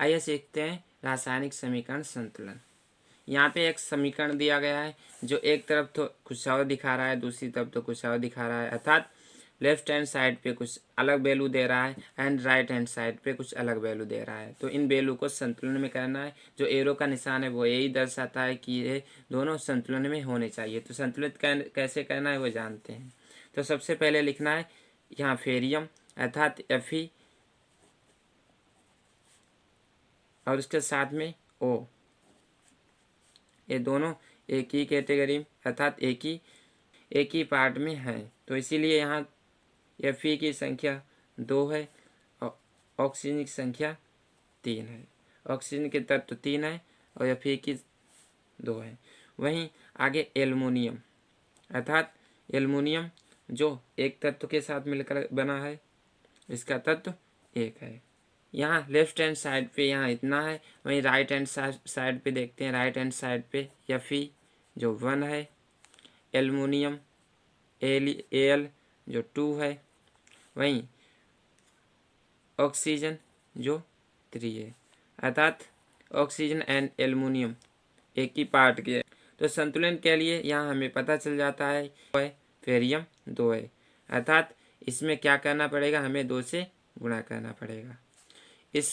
आइए सीखते हैं रासायनिक समीकरण संतुलन। यहाँ पे एक समीकरण दिया गया है जो एक तरफ तो कुछ और दिखा रहा है, दूसरी तरफ तो कुछ और दिखा रहा है, अर्थात लेफ्ट हैंड साइड पे कुछ अलग वैल्यू दे रहा है एंड राइट हैंड साइड पे कुछ अलग वैल्यू दे रहा है। तो इन वैल्यू को संतुलन में करना है। जो एरो का निशान है वो यही दर्शाता है कि ये दोनों संतुलन में होने चाहिए। तो संतुलित कैसे करना है वो जानते हैं। तो सबसे पहले लिखना है यहाँ फेरियम अर्थात Fe और उसके साथ में O, ये दोनों एक ही कैटेगरी अर्थात एक ही पार्ट में है। तो इसीलिए यहाँ Fe की संख्या 2 है और ऑक्सीजन की संख्या 3 है। ऑक्सीजन के तत्व 3 है और Fe की 2 है। वहीं आगे एल्युमिनियम अर्थात एल्युमिनियम जो एक तत्व के साथ मिलकर बना है, इसका तत्व 1 है। यहाँ लेफ्ट हैंड साइड पे यहाँ इतना है, वहीं राइट हैंड साइड पे देखते हैं। राइट हैंड साइड पे Fe जो 1 है, एल्युमिनियम Al जो 2 है, वहीं ऑक्सीजन जो 3 है, अर्थात ऑक्सीजन एंड एल्युमिनियम एक ही पार्ट के। तो संतुलन के लिए यहाँ हमें पता चल जाता है फेरियम 2 है, अर्थात इसमें क्या करना पड़ेगा, हमें 2 से गुणा करना पड़ेगा। इस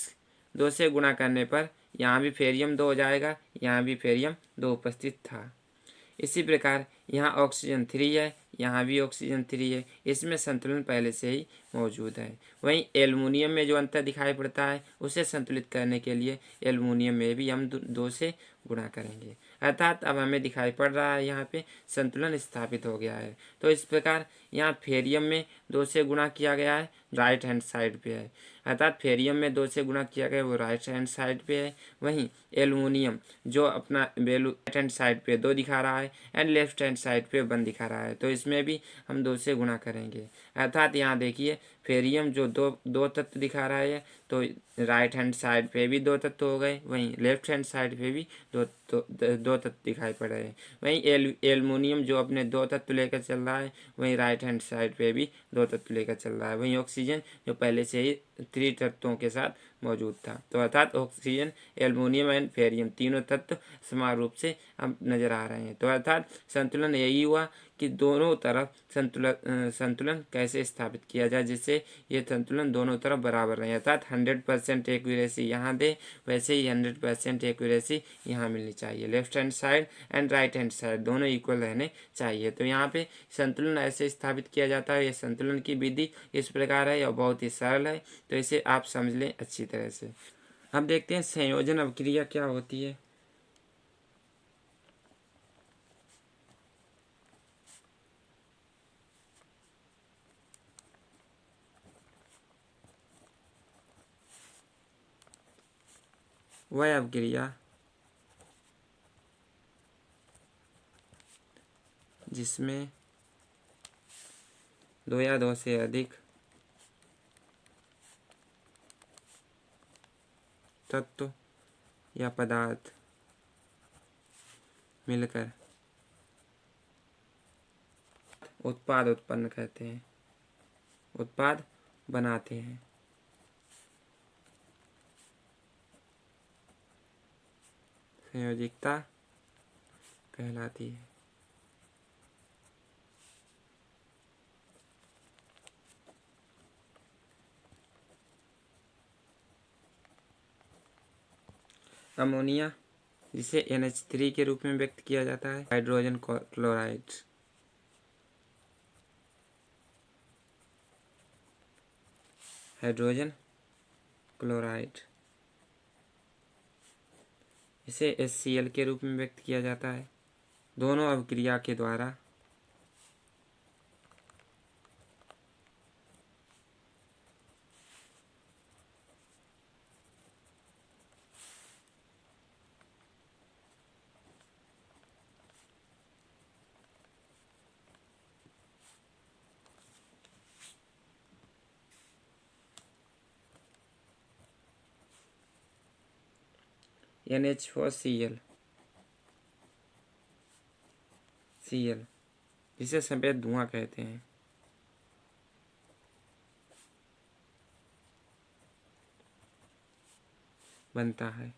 2 से गुणा करने पर यहाँ भी फेरियम 2 हो जाएगा, यहाँ भी फेरियम 2 उपस्थित था। इसी प्रकार यहाँ ऑक्सीजन 3 है, यहाँ भी ऑक्सीजन 3 है, इसमें संतुलन पहले से ही मौजूद है। वहीं एल्युमिनियम में जो अंतर दिखाई पड़ता है उसे संतुलित करने के लिए एल्युमिनियम में भी हम 2 से गुणा करेंगे, अर्थात अब हमें दिखाई पड़ रहा है यहाँ पे संतुलन स्थापित हो गया है। तो इस प्रकार यहाँ फेरियम में 2 से गुणा किया गया है, राइट हैंड साइड पे है, अर्थात फेरियम में 2 से गुणा किया गया वो राइट हैंड साइड पे है। वहीं एल्युमिनियम जो अपना वैल्यू राइट हैंड साइड पे 2 दिखा रहा है एंड लेफ्ट हैंड साइड पे 1 दिखा रहा है, तो इसमें भी हम 2 से गुणा करेंगे। अर्थात यहाँ देखिए फेरियम जो दो तत्व दिखा रहा है, तो राइट हैंड साइड पे भी 2 तत्व हो गए, वहीं लेफ्ट हैंड साइड पे भी दो तत्व दिखाई पड़ रहे हैं। वहीं एल्युमिनियम जो अपने 2 तत्व लेकर चल रहा है, वहीं राइट हैंड साइड पे भी 2 तत्व लेकर चल रहा है। वहीं ऑक्सीजन जो पहले से ही 3 तत्वों के साथ मौजूद था। तो अर्थात ऑक्सीजन, एल्युमिनियम एंड फेरियम तीनों तत्व समान रूप से अब नजर आ रहे हैं। तो अर्थात संतुलन यही हुआ कि दोनों तरफ संतुलन कैसे स्थापित किया जाए जिससे ये संतुलन दोनों तरफ बराबर रहे, अर्थात 100% एक्यूरेसी यहाँ दे, वैसे ही 100% एक्यूरेसी यहाँ मिलनी चाहिए। Left hand side and right hand side दोनों इक्वल रहने चाहिए। तो यहाँ पे संतुलन ऐसे स्थापित किया जाता है। ये संतुलन की विधि इस प्रकार है और बहुत ही सरल है, तो इसे आप समझ लें अच्छी तरह से। अब देखते हैं संयोजन अभिक्रिया क्या होती है। वह अभिक्रिया जिसमें 2 या 2 से अधिक तत्व या पदार्थ मिलकर उत्पाद उत्पन्न करते हैं, उत्पाद बनाते हैं। संयोजिकता कहलाती है। अमोनिया जिसे NH3 के रूप में व्यक्त किया जाता है, हाइड्रोजन क्लोराइड, हाइड्रोजन क्लोराइड इसे HCl के रूप में व्यक्त किया जाता है। दोनों अभिक्रिया के द्वारा NH4Cl जिसे सफेद धुआं कहते हैं, बनता है।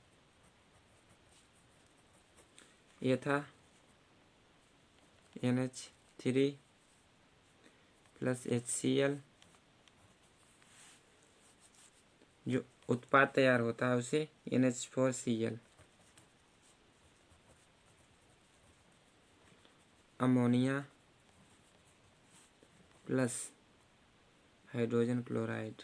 ये था NH3 प्लस HCl। जो उत्पाद तैयार होता है उसे NH4Cl। Ammonia plus hydrogen chloride.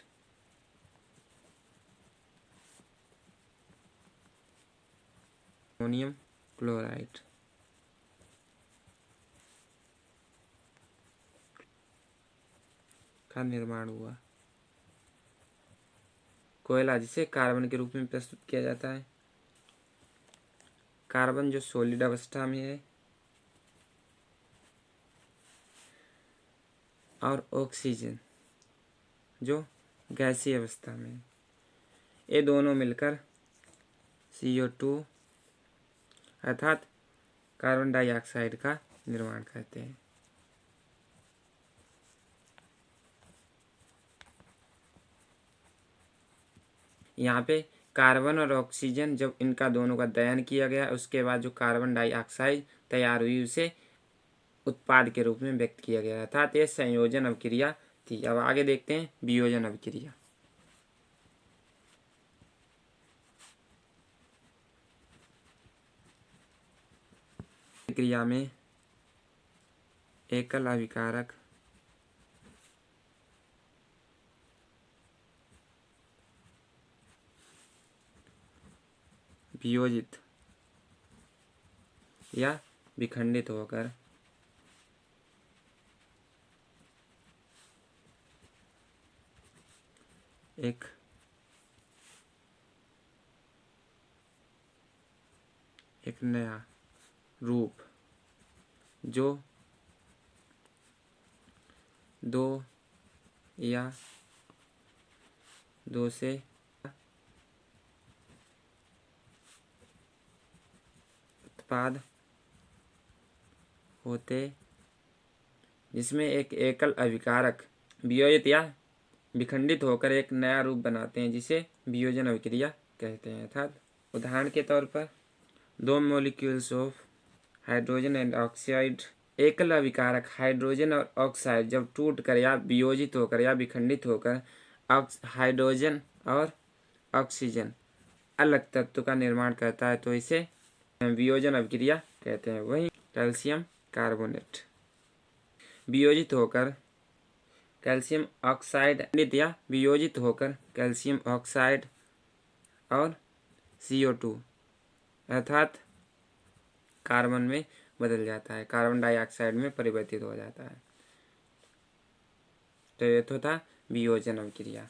Ammonium chloride. का निर्माण हुआ। कोयला जिसे कार्बन के रूप में प्रस्तुत किया जाता है। कार्बन जो सॉलिड अवस्था में है और ऑक्सीजन जो गैसीय अवस्था में है। ये दोनों मिलकर CO2 अर्थात कार्बन डाइऑक्साइड का निर्माण करते हैं। यहाँ पे कार्बन और ऑक्सीजन जब इनका दोनों का दहन किया गया उसके बाद जो कार्बन डाइऑक्साइड तैयार हुई उसे उत्पाद के रूप में व्यक्त किया गया अर्थात यह संयोजन अभिक्रिया थी। अब आगे देखते हैं वियोजन अभिक्रिया। क्रिया में एकल अभिकारक वियोजित या विखंडित होकर एक नया रूप जो दो या दो से उत्पाद होते जिसमें एक एकल अभिकारक वियोजित या विखंडित होकर एक नया रूप बनाते हैं जिसे वियोजन अभिक्रिया कहते हैं। अर्थात उदाहरण के तौर पर दो molecules of hydrogen and oxide एकल अभिकारक हाइड्रोजन और ऑक्साइड जब टूट कर या वियोजित होकर या विखंडित होकर हाइड्रोजन और ऑक्सीजन अलग तत्व का निर्माण करता है तो इसे वियोजन अभिक्रिया कहते हैं। वहीं कैल्शियम कार्बोनेट वियोजित होकर कैल्शियम ऑक्साइड या वियोजित होकर कैल्शियम ऑक्साइड और CO2 अर्थात कार्बन में बदल जाता है, कार्बन डाइऑक्साइड में परिवर्तित हो जाता है। तो ये तो था वियोजन अभिक्रिया।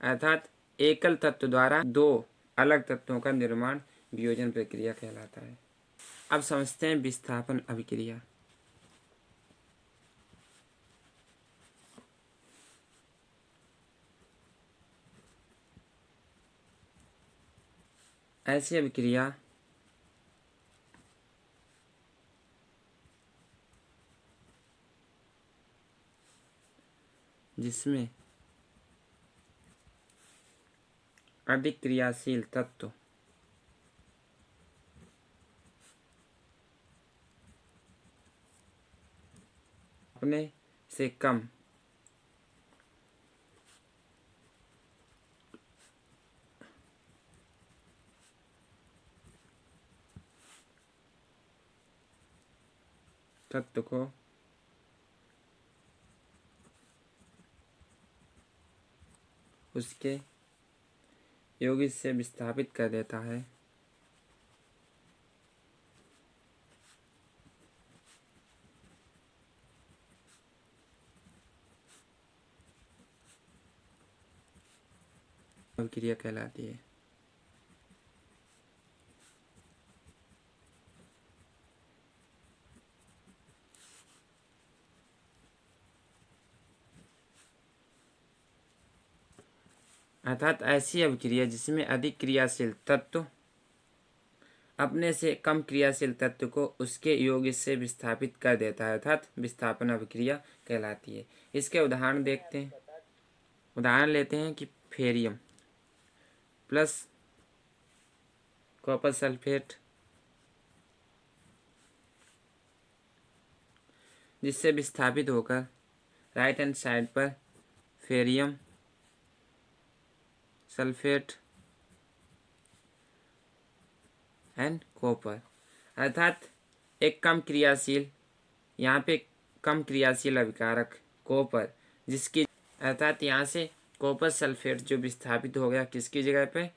अर्थात एकल तत्व द्वारा दो अलग तत्वों का निर्माण वियोजन प्रक्रिया कहलाता है। अब समझते हैं विस्थापन अभिक्रिया। ऐसी अभिक्रिया जिसमें अधिक क्रियाशील तत्व अपने से कम तत्व को उसके यौगिक से विस्थापित कर देता है अभिक्रिया कहलाती है। अर्थात ऐसी अभिक्रिया जिसमें अधिक क्रियाशील तत्व अपने से कम क्रियाशील तत्व को उसके योग्य से विस्थापित कर देता है, अर्थात विस्थापन अभिक्रिया कहलाती है। इसके उदाहरण देखते हैं। उदाहरण लेते हैं कि फेरियम प्लस कॉपर सल्फेट, जिससे विस्थापित होकर राइट हैंड साइड पर फेरियम सल्फेट एंड कॉपर, अर्थात एक कम क्रियाशील, यहाँ पे कम क्रियाशील अभिकारक कॉपर, जिसकी अर्थात यहाँ से कॉपर सल्फेट जो विस्थापित हो गया किसकी जगह पे,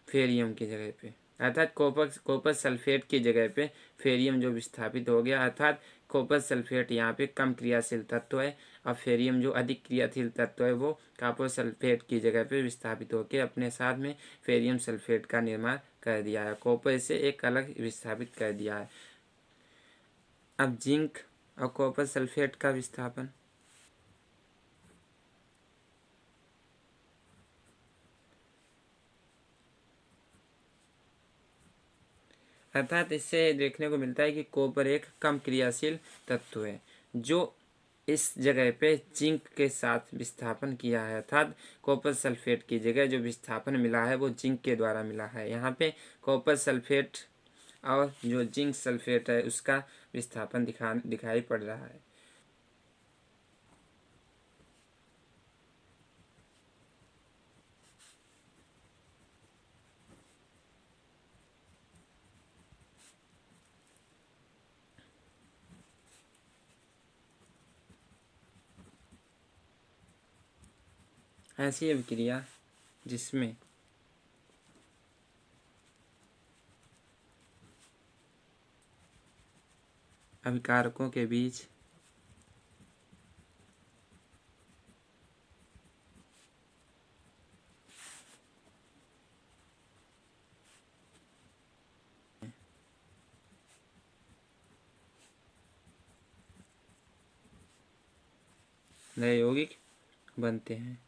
फेरियम की जगह पे, अर्थात कॉपर सल्फेट की जगह पे फेरियम जो विस्थापित हो गया, अर्थात कॉपर सल्फेट यहाँ पे कम क्रियाशील तत्व है और फेरियम जो अधिक क्रियाशील तत्व है वो कॉपर सल्फेट की जगह पे विस्थापित होकर अपने साथ में फेरियम सल्फेट का निर्माण कर दिया है, कॉपर से एक अलग विस्थापित कर दिया है। अब जिंक और कॉपर सल्फेट का विस्थापन, अर्थात इससे देखने को मिलता है कि कॉपर एक कम क्रियाशील तत्व है जो इस जगह पे जिंक के साथ विस्थापन किया है, अर्थात कॉपर सल्फेट की जगह जो विस्थापन मिला है वो जिंक के द्वारा मिला है। यहाँ पे कॉपर सल्फेट और जो जिंक सल्फेट है उसका विस्थापन दिखाई पड़ रहा है। ऐसी अभिक्रिया जिसमें अभिकारकों के बीच नए यौगिक बनते हैं।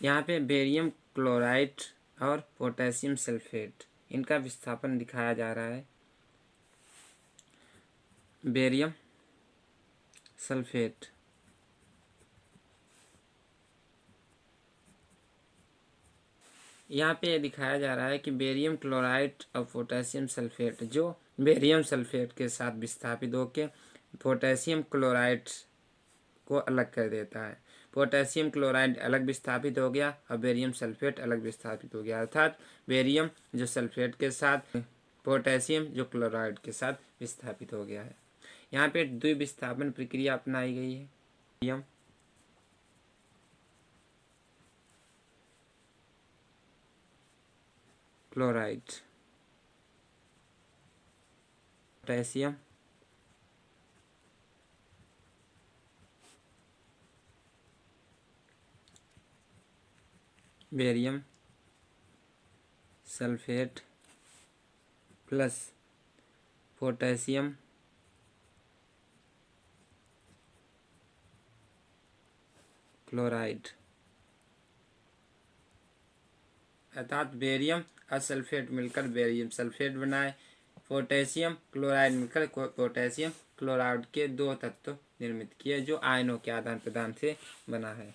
यहाँ पे बेरियम क्लोराइड और पोटेशियम सल्फेट इनका विस्थापन दिखाया जा रहा है। बेरियम सल्फेट यहाँ पे दिखाया जा रहा है कि बेरियम क्लोराइड और पोटेशियम सल्फेट जो बेरियम सल्फेट के साथ विस्थापित होकर पोटेशियम क्लोराइड को अलग कर देता है। पोटेशियम क्लोराइड अलग विस्थापित हो गया और बेरियम सल्फेट अलग विस्थापित हो गया, अर्थात बेरियम जो सल्फेट के साथ पोटेशियम जो क्लोराइड के साथ विस्थापित हो गया है। यहाँ पे द्विविस्थापन प्रक्रिया अपनाई गई है। Barium chloride potassium barium sulphate plus potassium chloride, अर्थात बेरियम और सल्फेट मिलकर बेरियम सल्फेट बनाए, पोटेशियम क्लोराइड मिलकर पोटेशियम क्लोराइड के दो तत्व निर्मित किए जो आयनों के आदान प्रदान से बना है।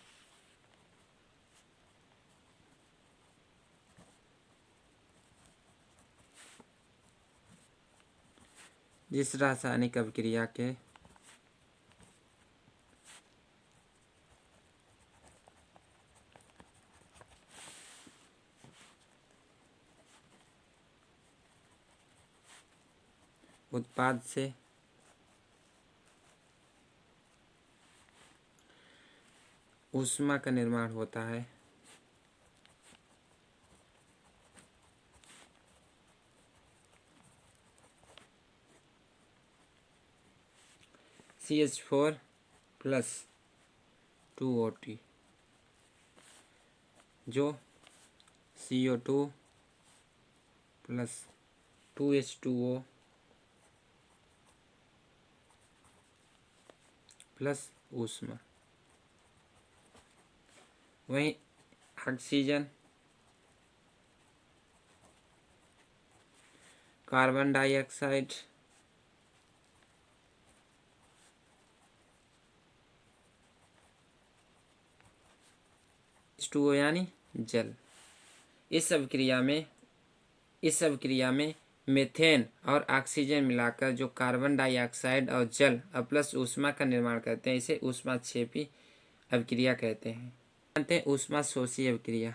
जिस रासायनिक अभिक्रिया के उत्पाद से ऊष्मा का निर्माण होता है CH4 प्लस 2O2 जो CO2 प्लस 2H2O प्लस ऊष्मा। वहीं ऑक्सीजन, कार्बन डाइऑक्साइड, H2O यानी जल। इस सब क्रिया में मीथेन और ऑक्सीजन मिलाकर जो कार्बन डाइऑक्साइड और जल और प्लस ऊष्मा का निर्माण करते हैं, इसे ऊष्माक्षेपी अभिक्रिया कहते हैं। जानते हैं ऊष्मा शोषी अभिक्रिया।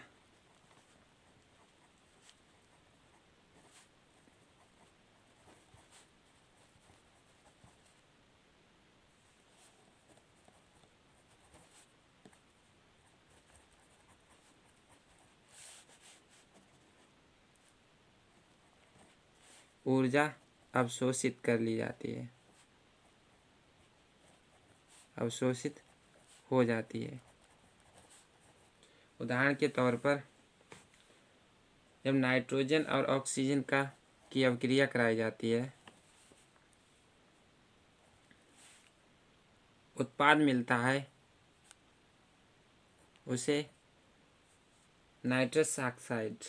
ऊर्जा अवशोषित कर ली जाती है, अवशोषित हो जाती है। उदाहरण के तौर पर जब नाइट्रोजन और ऑक्सीजन की अभिक्रिया कराई जाती है, उत्पाद मिलता है, उसे नाइट्रस ऑक्साइड,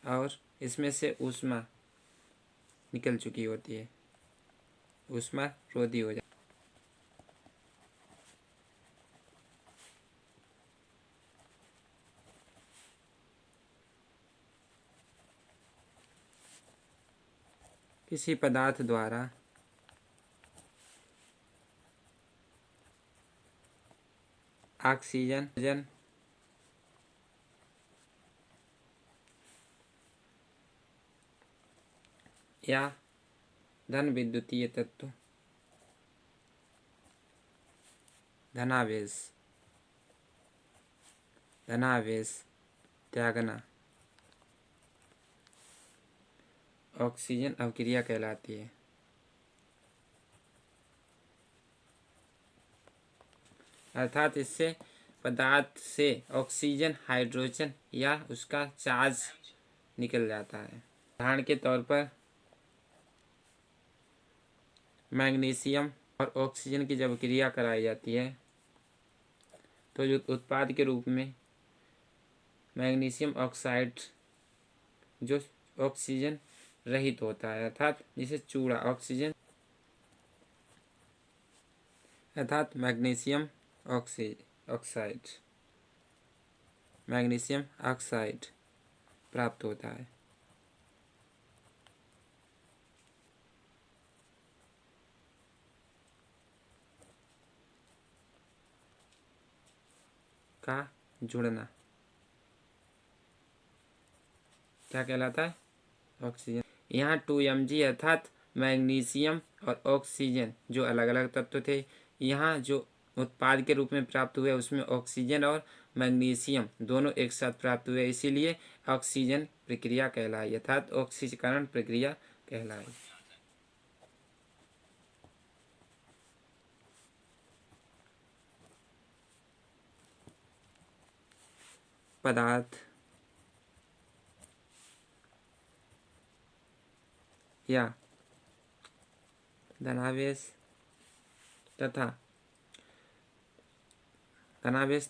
और इसमें से ऊष्मा निकल चुकी होती है, ऊष्मा रोधी हो जाती है। किसी पदार्थ द्वारा ऑक्सीजन या धन विद्युतीय तत्व धनावेश त्यागना ऑक्सीजन अभिक्रिया कहलाती है। अर्थात इससे पदार्थ से ऑक्सीजन, हाइड्रोजन या उसका चार्ज निकल जाता है। उदाहरण के तौर पर मैग्नीशियम और ऑक्सीजन की जब क्रिया कराई जाती है, तो जो उत्पाद के रूप में मैग्नीशियम ऑक्साइड जो ऑक्सीजन रहित होता है, अर्थात जिसे चूड़ा ऑक्सीजन, अर्थात मैग्नीशियम ऑक्साइड प्राप्त होता है। का जुड़ना क्या कहलाता है? ऑक्सीजन। यहाँ 2Mg अर्थात मैग्नीशियम और ऑक्सीजन जो अलग अलग तत्व थे, यहाँ जो उत्पाद के रूप में प्राप्त हुए उसमें ऑक्सीजन और मैग्नीशियम दोनों एक साथ प्राप्त हुए, इसीलिए ऑक्सीजन प्रक्रिया कहलाई, अर्थात ऑक्सीकरण प्रक्रिया कहलाई। पदार्थ या धनावेश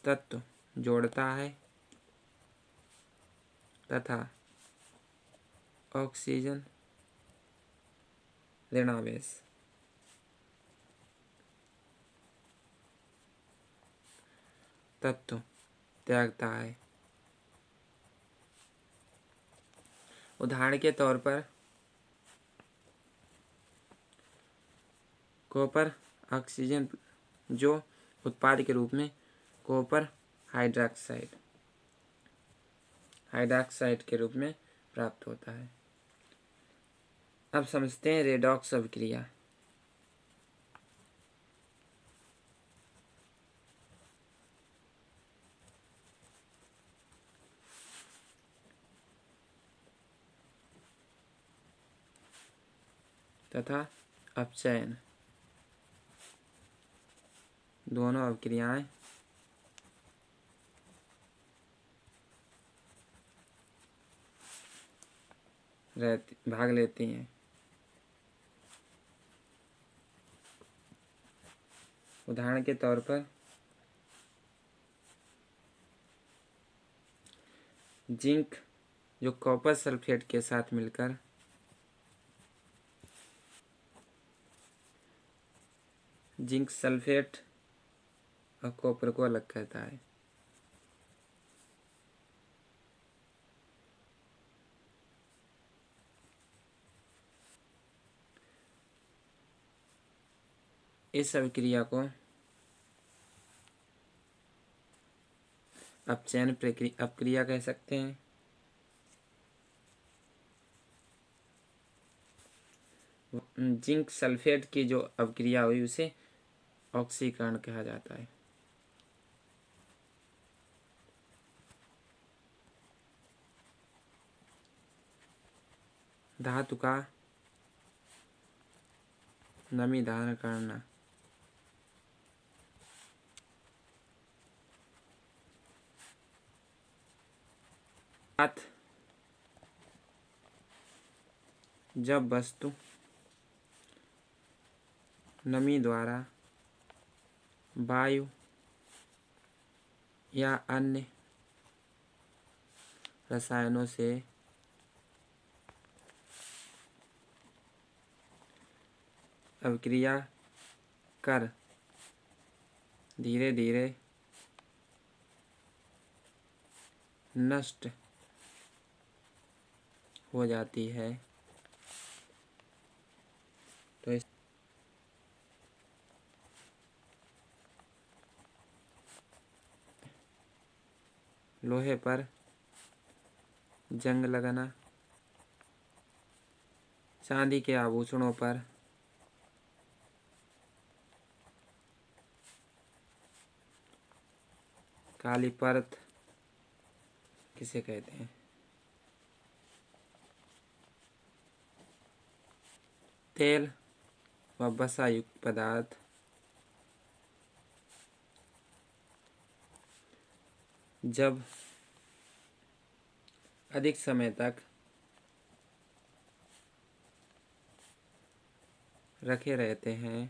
तत्व जोड़ता है तथा ऑक्सीजन ऋणावेश तत्व त्यागता है। उदाहरण के तौर पर कॉपर ऑक्सीजन जो उत्पाद के रूप में कॉपर हाइड्रॉक्साइड के रूप में प्राप्त होता है। अब समझते हैं रेडॉक्स अभिक्रिया। तथा अपचयन दोनों अभिक्रियाएं भाग लेती हैं। उदाहरण के तौर पर जिंक जो कॉपर सल्फेट के साथ मिलकर जिंक सल्फेट और कॉपर को अलग करता है। इस अभिक्रिया को अपचयन अपक्रिया कह सकते हैं। जिंक सल्फेट की जो अपक्रिया हुई उसे ऑक्सीकरण कहा जाता है। धातु का नमी धारण करना। जब वस्तु नमी द्वारा वायु या अन्य रसायनों से अभिक्रिया कर धीरे धीरे नष्ट हो जाती है तो इस लोहे पर जंग लगना, चांदी के आभूषणों पर काली परत किसे कहते हैं। तेल व वसा युक्त पदार्थ जब अधिक समय तक रखे रहते हैं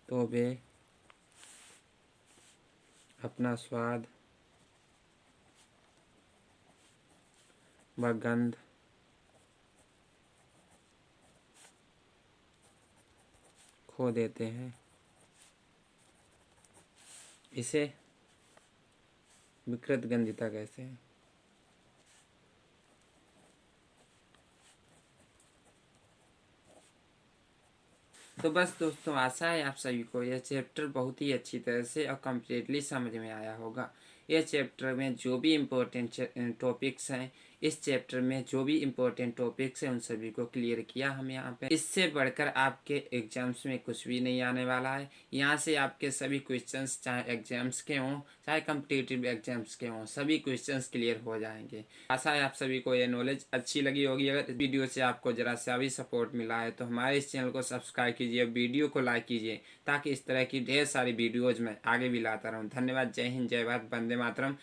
तो वे अपना स्वाद व गंध खो देते हैं। इसे विकृत गंधिता कहते हैं। तो बस दोस्तों, आशा है आप सभी को यह चैप्टर बहुत ही अच्छी तरह से और कम्प्लीटली समझ में आया होगा। यह चैप्टर में जो भी इम्पोर्टेंट टॉपिक्स हैं, इस चैप्टर में जो भी इम्पोर्टेंट टॉपिक्स हैं उन सभी को क्लियर किया हम यहाँ पे। इससे बढ़कर आपके एग्जाम्स में कुछ भी नहीं आने वाला है। यहाँ से आपके सभी क्वेश्चंस, चाहे एग्जाम्स के हों चाहे कम्पिटिटिव एग्जाम्स के हों, सभी क्वेश्चंस क्लियर हो जाएंगे। आशा है आप सभी को यह नॉलेज अच्छी लगी होगी। अगर इस वीडियो से आपको जरा सा भी सपोर्ट मिला है तो हमारे इस चैनल को सब्सक्राइब कीजिए, वीडियो को लाइक कीजिए, ताकि इस तरह की ढेर सारी वीडियोज़ मैं आगे भी लाता रहूँ। धन्यवाद। जय हिंद, जय भारत, वंदे मातरम।